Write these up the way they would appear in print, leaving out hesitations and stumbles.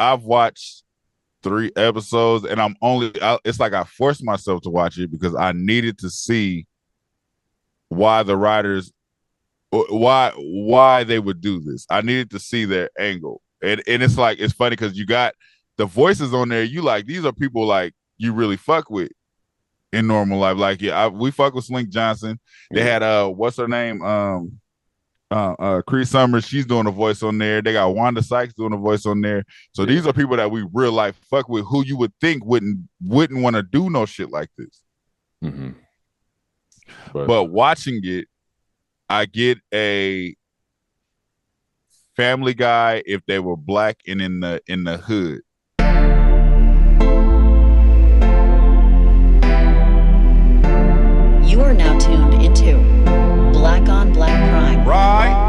I've watched 3 episodes, and it's like I forced myself to watch it because I needed to see why the writers why they would do this. I needed to see their angle. And it's like it's funny because you got the voices on there, you like these are people like you really fuck with in normal life. Like, yeah, we fuck with Slink Johnson. They had what's her name? Cree Summers, she's doing a voice on there. They got Wanda Sykes doing a voice on there. So these are people that we real life fuck with, who you would think wouldn't want to do no shit like this. Mm-hmm. But watching it, I get a Family Guy if they were black and in the hood. You are now tuned into Black on Black Prime. Right.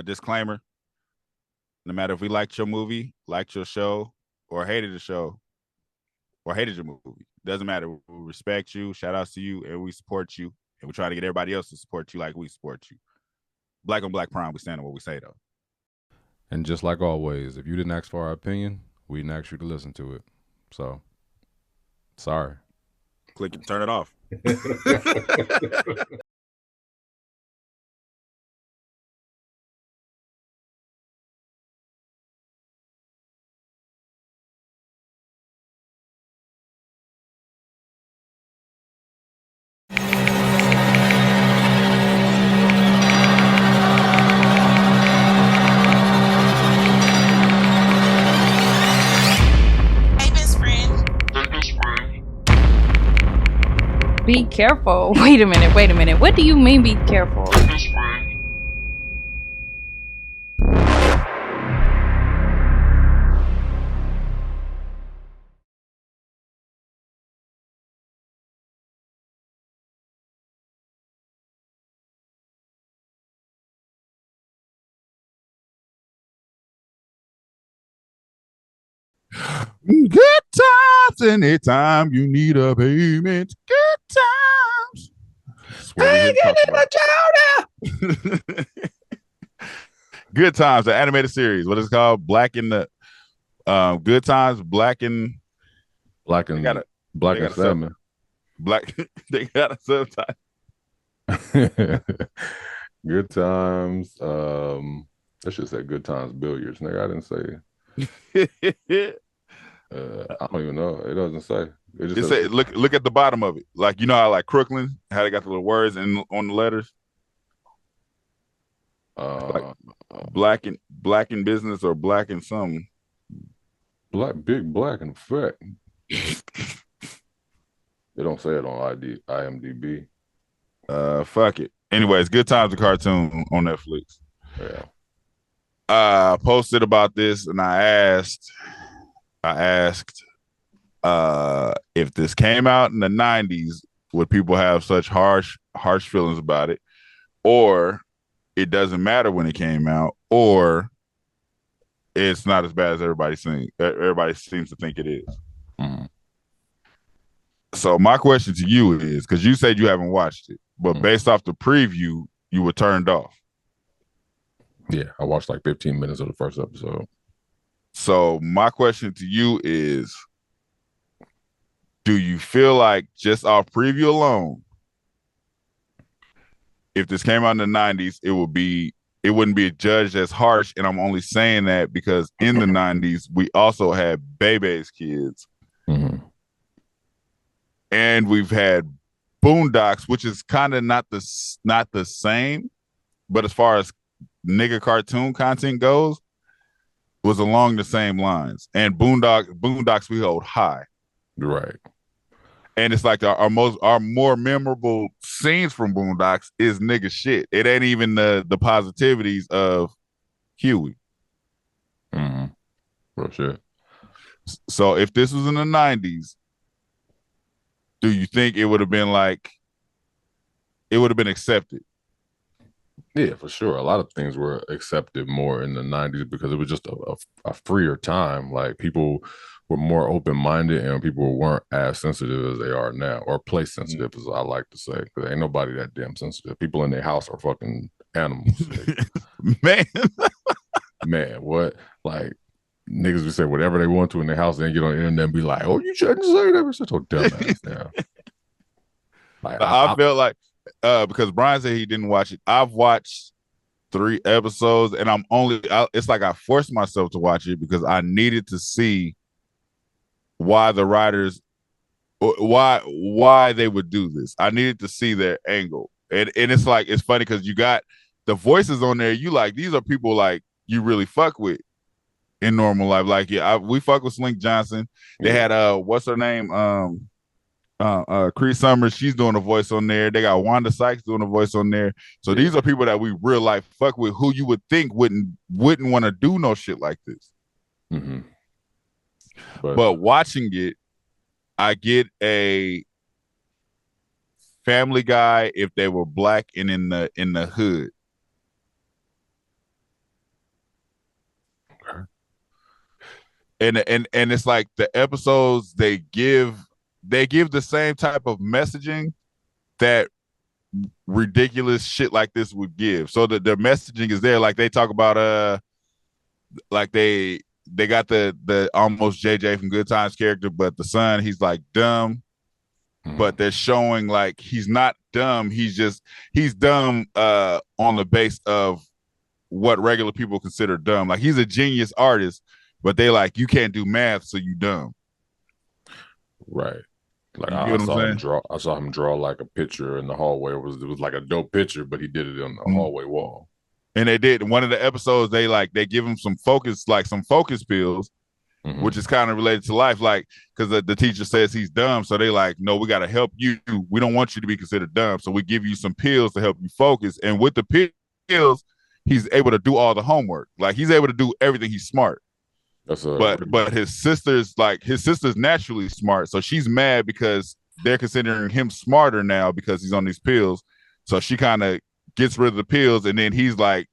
Disclaimer: no matter if we liked your movie, liked your show, or hated the show, or hated your movie, doesn't matter. We respect you, shout outs to you, and we support you, and we try to get everybody else to support you like we support you. Black on Black Prime, we stand on what we say, though. And just like always, if you didn't ask for our opinion, we didn't ask you to listen to it. So, sorry. Click and turn it off. Be careful. Wait a minute. What do you mean be careful? Good times anytime you need a payment. Good times. Good Times, the animated series. What is it called? Black in the Good Times, Black and Salmon. Black. They got a subtitle. Good Times. I should say Good Times Billiards. Nigga, I didn't say. I don't even know. It doesn't say. It just say, look at the bottom of it. Like, you know how like Crooklyn, how they got the little words on the letters. Like black in business or black in something. Big black and fat. They don't say it on IMDb. Fuck it. Anyways, Good Times, the cartoon on Netflix. Yeah. Posted about this and I asked if this came out in the 90s, would people have such harsh feelings about it? Or it doesn't matter when it came out, or it's not as bad as everybody seems to think it is. Mm-hmm. So my question to you is, because you said you haven't watched it, but based off the preview, you were turned off. Yeah, I watched like 15 minutes of the first episode. So my question to you is, do you feel like just off preview alone, if this came out in the 90s, it wouldn't be judged as harsh? And I'm only saying that because in the 90s, we also had Bebe's Kids. Mm-hmm. And we've had Boondocks, which is kind of not the same, but as far as nigga cartoon content goes, was along the same lines. And Boondocks we hold high. Right. And it's like our more memorable scenes from Boondocks is nigga shit. It ain't even the positivities of Huey. Mm-hmm. For sure. So if this was in the 90s, do you think it would have been like it would have been accepted? Yeah, for sure. A lot of things were accepted more in the 90s because it was just a freer time. Like people were more open-minded and people weren't as sensitive as they are now, or place sensitive, as I like to say, because ain't nobody that damn sensitive. People in their house are fucking animals. Man, what? Like, niggas would say whatever they want to in their house, then get on the internet and be like, oh, you shouldn't say that. It's such a dumbass now. Like, I felt like because Brian said he didn't watch it. I've watched 3 episodes, and it's like I forced myself to watch it because I needed to see why the writers why they would do this. I needed to see their angle. And it's like it's funny because you got the voices on there, you like these are people like you really fuck with in normal life. Like we fuck with Slink Johnson. They had what's her name? Cree Summers, she's doing a voice on there. They got Wanda Sykes doing a voice on there. So these are people that we real life fuck with, who you would think wouldn't want to do no shit like this. Mm-hmm. But watching it, I get a Family Guy if they were black and in the hood. Okay. And it's like the episodes they give the same type of messaging that ridiculous shit like this would give. So the messaging is there. Like they talk about like they got the almost JJ from Good Times character, but the son, he's like dumb. Mm-hmm. But they're showing like he's not dumb. He's dumb on the base of what regular people consider dumb. Like he's a genius artist, but they like you can't do math, so you dumb. Right. Like I saw him draw like a picture in the hallway. It was like a dope picture, but he did it on the hallway wall. And they did one of the episodes. They give him some focus pills, which is kind of related to life. Like because the teacher says he's dumb, so they like, no, we got to help you. We don't want you to be considered dumb, so we give you some pills to help you focus. And with the pills, he's able to do all the homework. Like he's able to do everything. He's smart. But his sister's naturally smart, so she's mad because they're considering him smarter now because he's on these pills. So she kind of gets rid of the pills, and then he's like,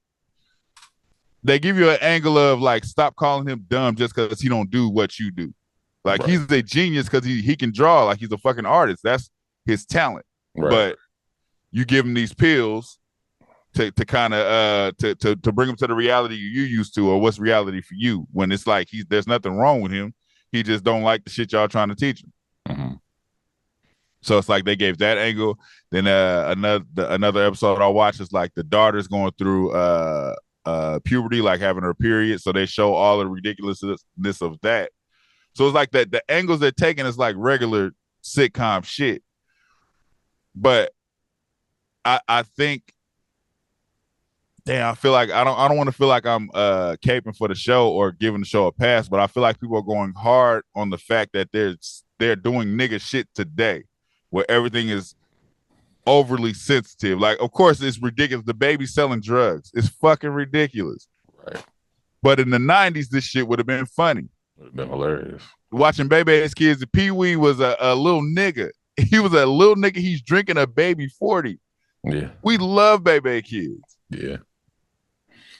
they give you an angle of like, stop calling him dumb just because he don't do what you do. Like he's a genius because he can draw, like he's a fucking artist. That's his talent. Right. But you give him these pills to kind of to bring him to the reality you used to, or what's reality for you, when it's like there's nothing wrong with him. He just don't like the shit y'all trying to teach him. Mm-hmm. So it's like they gave that angle. Then another episode I watched is like the daughter's going through puberty, like having her period. So they show all the ridiculousness of that. So it's like that the angles they're taking is like regular sitcom shit. But I think, damn, I feel like I don't want to feel like I'm caping for the show or giving the show a pass, but I feel like people are going hard on the fact that they're doing nigga shit today, where everything is overly sensitive. Like, of course, it's ridiculous. The baby selling drugs. It's fucking ridiculous. Right. But in the 90s, this shit would have been funny. It would have been hilarious. Watching Baby Ass Kids, Pee Wee was a little nigga. He was a little nigga. He's drinking a baby 40. Yeah. We love Baby Kids. Yeah.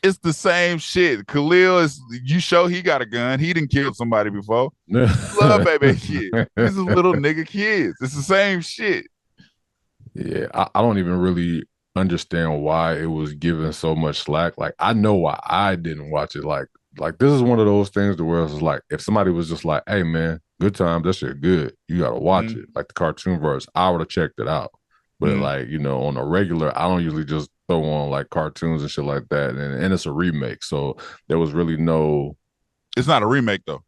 It's the same shit. Khalil you show he got a gun. He didn't kill somebody before. Love Baby Kids. This is little nigga kids. It's the same shit. Yeah, I don't even really understand why it was given so much slack. Like, I know why I didn't watch it. Like this is one of those things where it's like, if somebody was just like, hey man, Good Times, that shit good, you gotta watch it. Like the cartoon verse, I would have checked it out. But like, you know, on a regular, I don't usually just throw on like cartoons and shit like that. And it's a remake. So there was really no. It's not a remake though.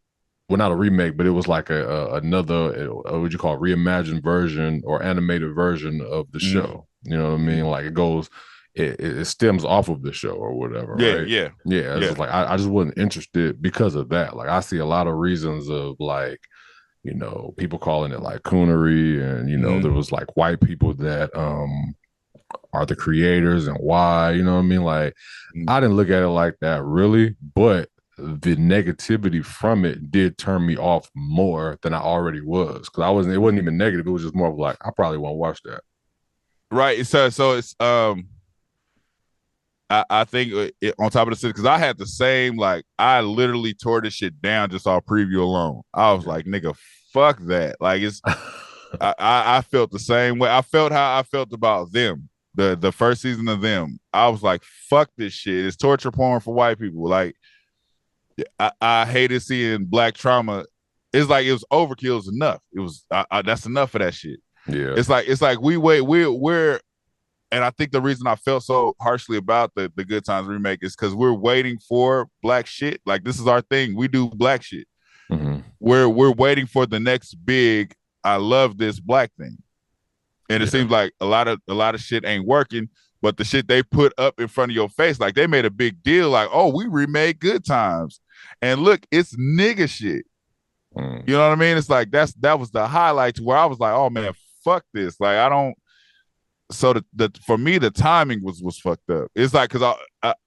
Well, not a remake, but it was like another, what you call reimagined version or animated version of the show. You know what I mean? Like it stems off of the show or whatever. Yeah, right? yeah. It's just like I just wasn't interested because of that. Like I see a lot of reasons of like, you know, people calling it like coonery, and you know, there was like white people that are the creators and why, you know what I mean? Like, I didn't look at it like that really, but the negativity from it did turn me off more than I already was. Cause it wasn't even negative. It was just more of like, I probably won't watch that. Right. So it's I think on top of the city, because I had the same, like, I literally tore this shit down just off preview alone. I was like, nigga, fuck that. Like, it's I felt the same way. I felt how I felt about them, the first season of them. I was like, fuck this shit. It's torture porn for white people. Like, I hated seeing black trauma. It's like it was overkill is enough. It was that's enough of that shit. Yeah. It's like we're and I think the reason I felt so harshly about the Good Times remake is because we're waiting for black shit. Like, this is our thing. We do black shit. Mm-hmm. We're waiting for the next big I love this black thing. And it seems like a lot of shit ain't working, but the shit they put up in front of your face, like they made a big deal, like, oh, we remade Good Times. And look, it's nigga shit. You know what I mean? It's like that was the highlight to where I was like, oh man, fuck this. Like, I don't. So the for me, the timing was fucked up. It's like, because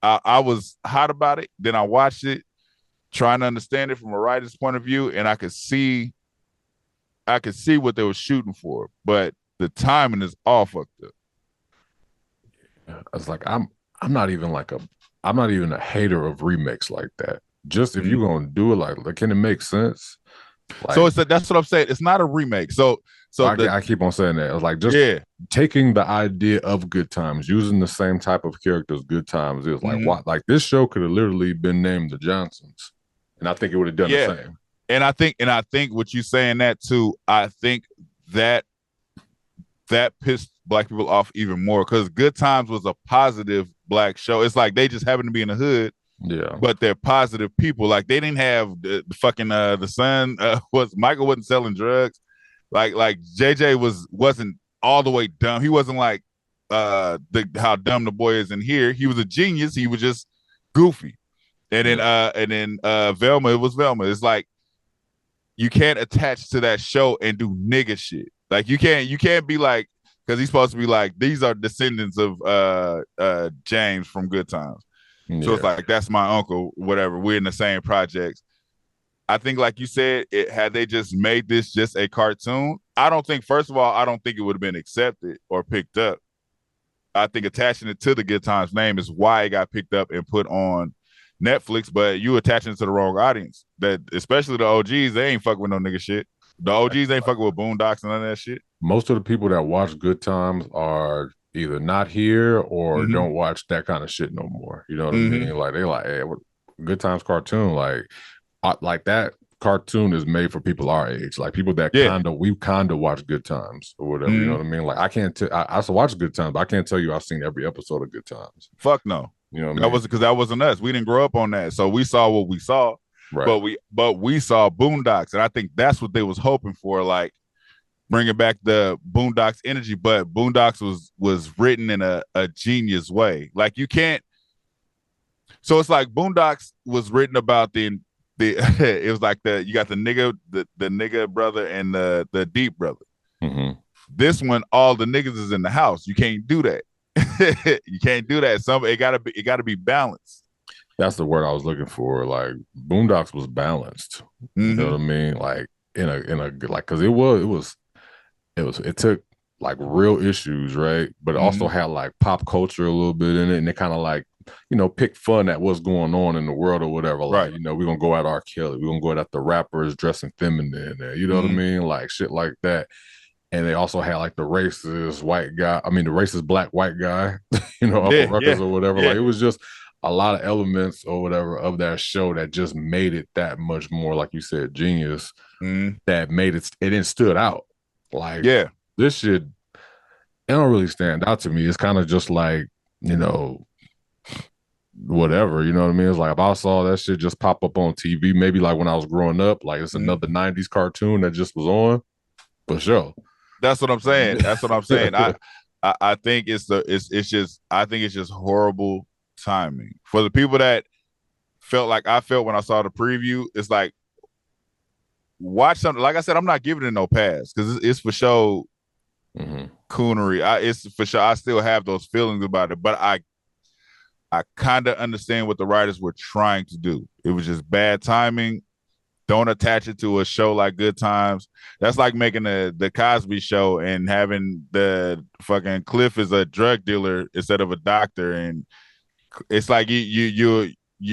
I was hot about it, then I watched it trying to understand it from a writer's point of view, and I could see what they were shooting for, but the timing is all fucked up. It's like I'm not even a hater of remakes like that. Just if you're gonna do it, like can it make sense? Like, so that's what I'm saying. It's not a remake. So I keep on saying that. It's like, just taking the idea of Good Times, using the same type of characters Good Times is like, what? Like, this show could have literally been named The Johnsons, and I think it would have done the same. And I think what you saying that too, I think that pissed black people off even more, because Good Times was a positive black show. It's like they just happen to be in the hood. Yeah, but they're positive people. Like, they didn't have the fucking the son Michael wasn't selling drugs. Like JJ wasn't all the way dumb. He wasn't like how dumb the boy is in here. He was a genius. He was just goofy. And then Velma, it was Velma. It's like, you can't attach to that show and do nigga shit. Like, you can't be like, because he's supposed to be like, these are descendants of James from Good Times. So it's like, that's my uncle, whatever. We're in the same projects. I think, like you said, had they just made this just a cartoon, first of all, I don't think it would have been accepted or picked up. I think attaching it to the Good Times name is why it got picked up and put on Netflix, but you attaching it to the wrong audience. That, especially the OGs, they ain't fucking with no nigga shit. The OGs ain't fucking with Boondocks and none of that shit. Most of the people that watch Good Times are either not here or don't watch that kind of shit no more. You know what I mean? Like, they like, hey, what Good Times cartoon? Like that cartoon is made for people our age, like people that we kind of watch Good Times or whatever. You know what I mean? Like, I can't I also watch Good Times, but I can't tell you I've seen every episode of Good Times. Fuck no. You know what I mean? That wasn't, because that wasn't us. We didn't grow up on that, so we saw what we saw. Right. But we saw Boondocks, and I think that's what they was hoping for, like bringing back the Boondocks energy. But Boondocks was written in a genius way. Like, you can't. So it's like Boondocks was written about it was like you got the nigga brother and the deep brother. This one, all the niggas is in the house. You can't do that. You can't do that. It gotta be balanced. That's the word I was looking for. Like, Boondocks was balanced. You know what I mean? Like, in a like, because it took like real issues, right? But it also had like pop culture a little bit in it, and it kind of like, you know, pick fun at what's going on in the world or whatever. Like, you know, we're gonna go at R. Kelly, we're gonna go at the rappers dressing feminine, you know what I mean? Like, shit like that. And they also had like the racist black white guy, you know, Upper Ruckus or whatever. Like, it was just a lot of elements or whatever of that show that just made it that much more, like you said, genius. That made it stood out. Like, this shit, it don't really stand out to me. It's kind of just like, you know, whatever, you know what I mean? It's like, if I saw that shit just pop up on TV, maybe like when I was growing up, like it's another 90s cartoon that just was on, for sure. That's what I'm saying. That's what I'm saying. I think it's just horrible timing for the people that felt like I felt when I saw the preview. It's like, watch something. Like I said, I'm not giving it no pass because it's for show coonery. It's for sure. I still have those feelings about it, but I kind of understand what the writers were trying to do. It was just bad timing. Don't attach it to a show like Good Times. That's like making the Cosby Show and having the fucking Cliff is a drug dealer instead of a doctor, and it's like you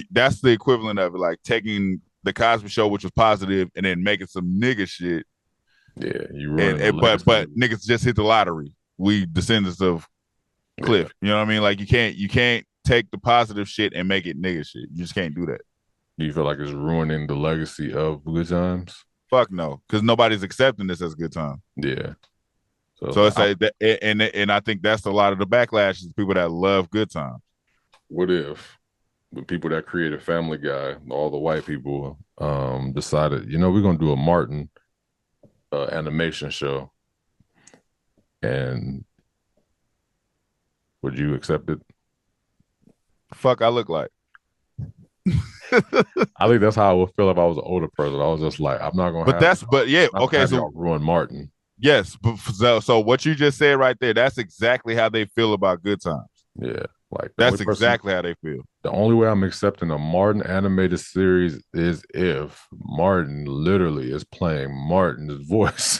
that's the equivalent of it, like taking the Cosby Show, which was positive, and then making some nigga shit. Yeah, you ruin. But niggas just hit the lottery. We descendants of Cliff. You know what I mean? Like you can't take the positive shit and make it nigga shit. You just can't do that. Do you feel like it's ruining the legacy of Good Times? Fuck no, because nobody's accepting this as Good Time. Yeah. So it's like that, and I think that's a lot of the backlash is people that love Good Times. What if the people that created Family Guy, all the white people, decided, we're gonna do a Martin animation show, and would you accept it? Fuck, I look like. I think that's how I would feel if I was an older person. I was just like, I'm not gonna. So ruin Martin. Yes, but so what you just said right there, that's exactly how they feel about Good Times. Yeah, like that's exactly how they feel. The only way I'm accepting a Martin animated series is if Martin literally is playing Martin's voice.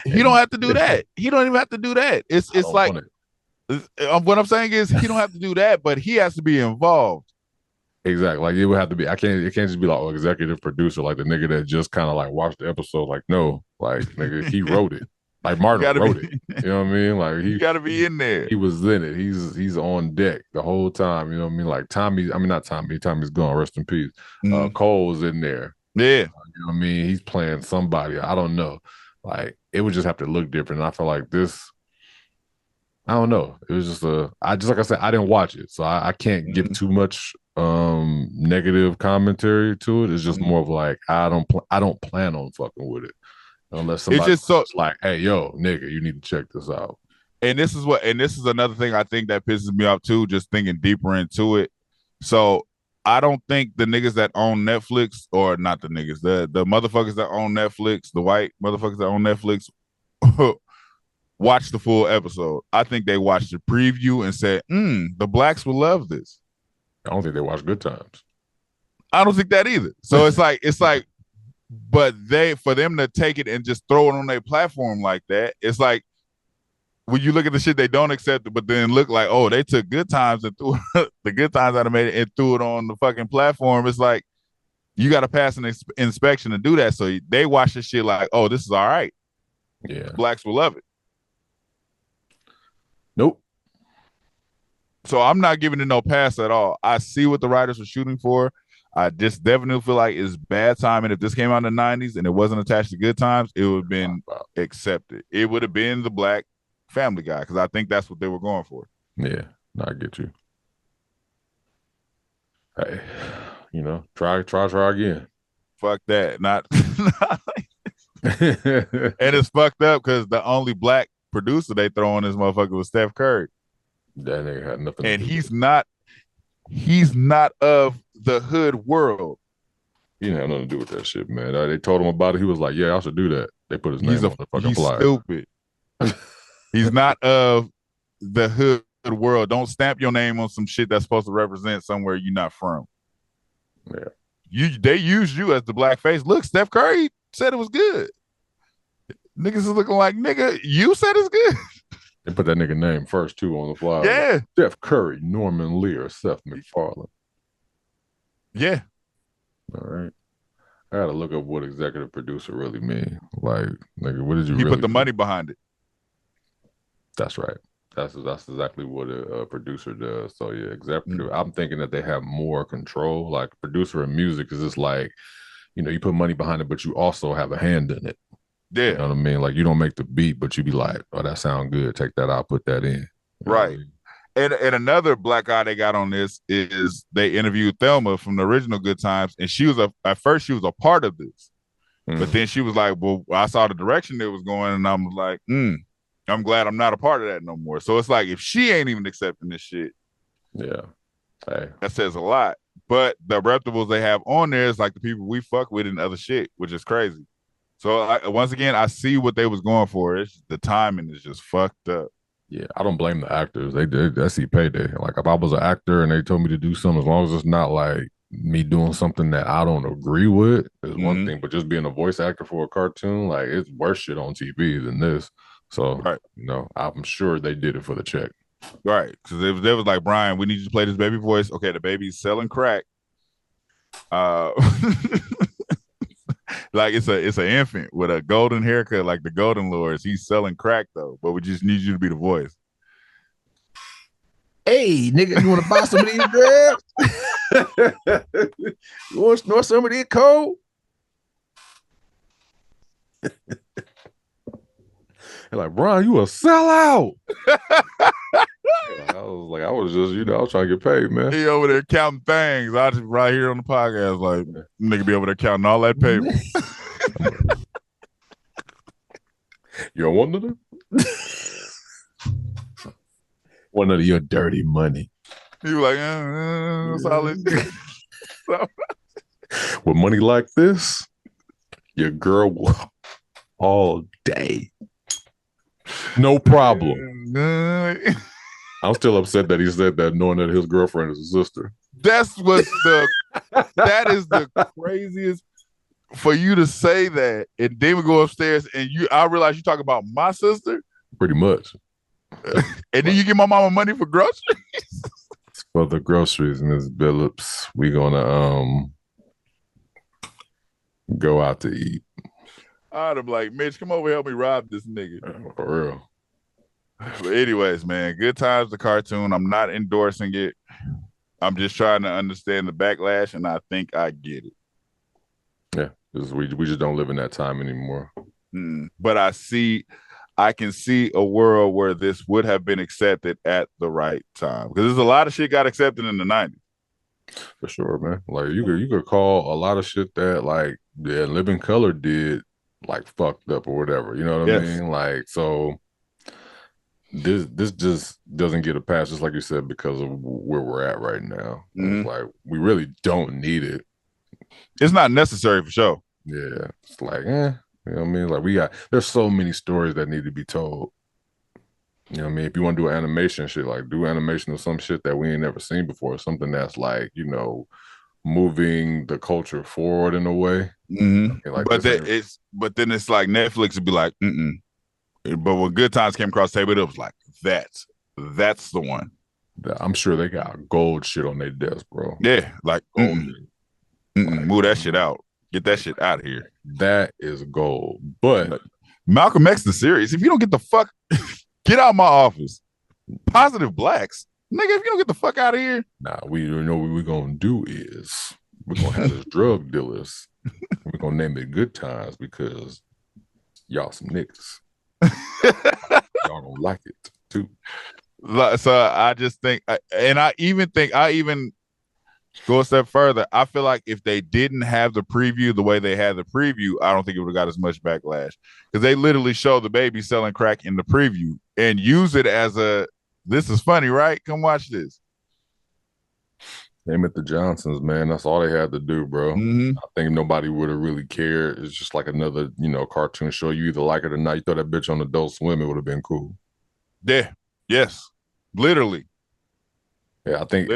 He don't have to do that. He don't even have to do that. It's like what I'm saying is he don't have to do that, but he has to be involved. Exactly. Like it would have to be. It can't just be like executive producer, like the nigga that just kind of like watched the episode. Like no, like nigga, he wrote it. Like Martin wrote it. You know what I mean? Like he got to be in there. He was in it. He's on deck the whole time. You know what I mean? Like not Tommy. Tommy's gone. Rest in peace. Cole was in there. Yeah. You know what I mean? He's playing somebody. I don't know. Like it would just have to look different. And I feel like this. I don't know. It was just like I said, I didn't watch it, so I can't give too much negative commentary to it. It's just more of like I don't plan on fucking with it unless somebody's like, hey, yo, nigga, you need to check this out. And this is another thing I think that pisses me off too, just thinking deeper into it. So I don't think the niggas that own Netflix, or not the niggas, the motherfuckers that own Netflix, the white motherfuckers that own Netflix watch the full episode. I think they watched the preview and said, the blacks will love this. I don't think they watch Good Times. I don't think that either. So it's like, but for them to take it and just throw it on their platform like that, it's like when you look at the shit they don't accept it, but then look like, oh, they took Good Times and threw the Good Times animated and threw it on the fucking platform. It's like you got to pass an inspection to do that. So they watch this shit like, oh, this is all right. Yeah, blacks will love it. Nope. So I'm not giving it no pass at all. I see what the writers were shooting for. I just definitely feel like it's bad timing. If this came out in the 90s and it wasn't attached to Good Times, it would have been accepted. It would have been the black Family Guy, because I think that's what they were going for. Yeah, no, I get you. Hey, try again. Fuck that. Not and it's fucked up because the only black producer they throw on this motherfucker was Steph Curry. That nigga had nothing. And he's not of the hood world. He didn't have nothing to do with that shit, man. They told him about it. He was like, "Yeah, I should do that." They put his name on the fucking flyer. Stupid. He's not of the hood world. Don't stamp your name on some shit that's supposed to represent somewhere you're not from. Yeah. They used you as the black face. Look, Steph Curry said it was good. Niggas is looking like, nigga, you said it's good. They put that nigga name first too on the flyer. Yeah. Like, Steph Curry, Norman Lear, Seth MacFarlane. Yeah. All right. I gotta look up what executive producer really mean. Like, nigga, what did you? He really put the money behind it. That's right. That's exactly what a producer does. So yeah, executive. I'm thinking that they have more control. Like producer in music is just like, you put money behind it, but you also have a hand in it. Yeah. You know what I mean? Like you don't make the beat, but you be like, oh, that sound good. Take that out, put that in. Right. And another black guy they got on this is they interviewed Thelma from the original Good Times, and she was at first she was a part of this, but then she was like, well, I saw the direction it was going, and I'm like, I'm glad I'm not a part of that no more. So it's like if she ain't even accepting this shit, yeah, hey, that says a lot. But the reputables they have on there is like the people we fuck with and other shit, which is crazy. So once again, I see what they was going for. It's the timing is just fucked up. Yeah, I don't blame the actors. They did that's the payday. Like if I was an actor and they told me to do something, as long as it's not like me doing something that I don't agree with, is one Mhm. thing. But just being a voice actor for a cartoon, like it's worse shit on TV than this. So Right, I'm sure they did it for the check. right. Because they was like, Brian, we need you to play this baby voice. Okay, the baby's selling crack. Uh, like it's an infant with a golden haircut, like the Golden Lords. He's selling crack though, but we just need you to be the voice. Hey, nigga, you want to buy some of these drugs? You want to snort some of these cold? They're like, Brian, you a sellout. I was just, I was trying to get paid, man. He over there counting things. I just right here on the podcast, like nigga be over there counting all that paper. You don't want none of one of your dirty money. He was like, solid. With money like this, your girl will all day. No problem. I'm still upset that he said that, knowing that his girlfriend is his sister. That is the craziest for you to say that, and then we go upstairs and I realize you talk about my sister. Pretty much. And then you give my mama money for groceries. For the groceries, Ms. Billups, we gonna go out to eat. I'd have like, Mitch, come over, help me rob this nigga. For real. But anyways, man, good times, the cartoon. I'm not endorsing it. I'm just trying to understand the backlash, and I think I get it. Yeah, we just don't live in that time anymore. But I can see a world where this would have been accepted at the right time, because there's a lot of shit got accepted in the 90s. For sure, man. Like you could call a lot of shit that like Living Color did like fucked up or whatever. You know what I mean? Like so. This just doesn't get a pass, just like you said, because of where we're at right now. It's like we really don't need it. It's not necessary for sure. Yeah, it's like, you know what I mean? Like there's so many stories that need to be told. You know what I mean? If you want to do animation shit, like do animation of some shit that we ain't never seen before, something that's like, moving the culture forward in a way. Like but then it's like Netflix would be like, But when Good Times came across the table, it was like, that's the one. I'm sure they got gold shit on their desk, bro. Yeah, like, move that shit out. Get that shit out of here. That is gold. But Malcolm X the series, if you don't get the fuck, get out of my office. Positive Blacks, nigga, if you don't get the fuck out of here. Nah, we know what we're gonna do is we're gonna have this drug dealers. We're gonna name it Good Times because y'all some niggas. Y'all don't like it too. So I just think, and I even go a step further. I feel like if they didn't have the preview the way they had the preview, I don't think it would have got as much backlash, because they literally show the baby selling crack in the preview and use it as this is funny, right? Come watch this. Name it the Johnsons, man. That's all they had to do, bro. I think nobody would have really cared. It's just like another, cartoon show. You either like it or not. You throw that bitch on Adult Swim, it would have been cool. Yeah. Yes. Literally. Yeah, I think the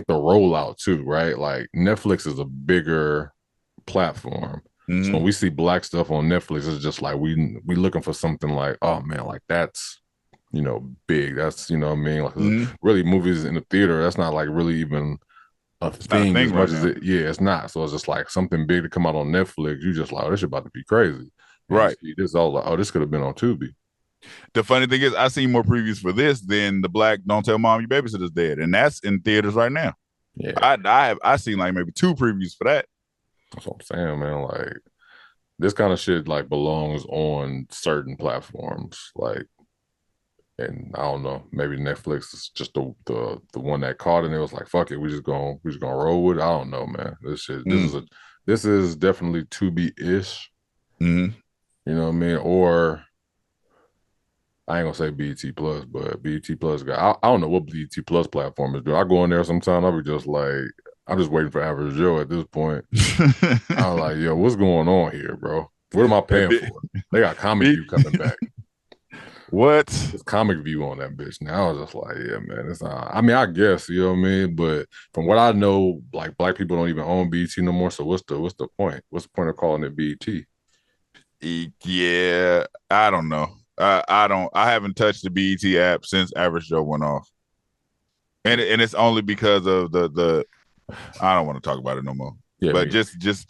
rollout too, right? Like Netflix is a bigger platform. So when we see Black stuff on Netflix, it's just like we looking for something like, oh man, like that's big. That's what I mean. Like really movies in the theater, that's not like really even a thing as much as it. Yeah, it's not. So it's just like something big to come out on Netflix. You just like, oh, this shit about to be crazy. Right. This all like, oh, this could have been on Tubi. The funny thing is, I seen more previews for this than the Black Don't Tell Mom Your Babysitter's Dead, and that's in theaters right now. Yeah, I seen like maybe 2 previews for that. That's what I'm saying, man. Like this kind of shit like belongs on certain platforms, like. And I don't know, maybe Netflix is just the one that caught it, and it was like, fuck it, we just gonna roll with it. I don't know, man. This is definitely Tubi-ish. You know what I mean? Or I ain't gonna say BET Plus, but BET Plus I don't know what BET Plus platform is doing. I go in there sometime, I'll be just like, I'm just waiting for Average Joe at this point. I'm like, yo, what's going on here, bro? What am I paying B- for? They got Comic View coming back. What? It's Comic View on that bitch. Now I was just like, yeah, man, it's not. I mean, I guess, you know what I mean? But from what I know, like black people don't even own BET no more. So what's the point? What's the point of calling it BET? Yeah, I don't know. I haven't touched the BET app since Average Joe went off, and it's only because of the. I don't want to talk about it no more. Yeah, but just just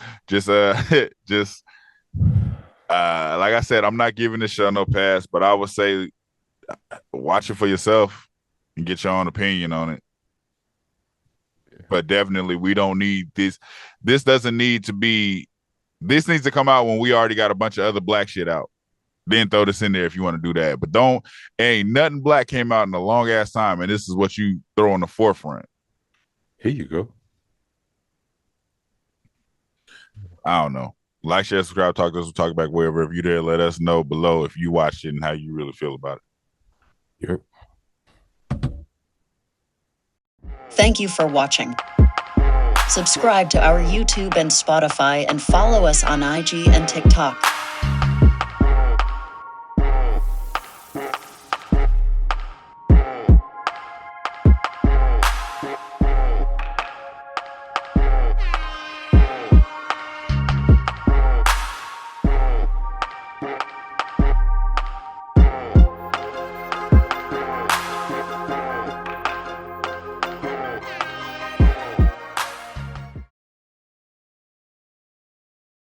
like I said, I'm not giving this show no pass, but I would say watch it for yourself and get your own opinion on it. But definitely, we don't need this. This doesn't need to be. This needs to come out when we already got a bunch of other black shit out. Then throw this in there if you want to do that. But don't. Ain't nothing black came out in a long ass time, and this is what you throw on the forefront. Here you go. I don't know. Like, share, subscribe, talk to us. We'll talk back wherever. If you there, let us know below if you watched it and how you really feel about it. Yep. Thank you for watching. Subscribe to our YouTube and Spotify and follow us on IG and TikTok.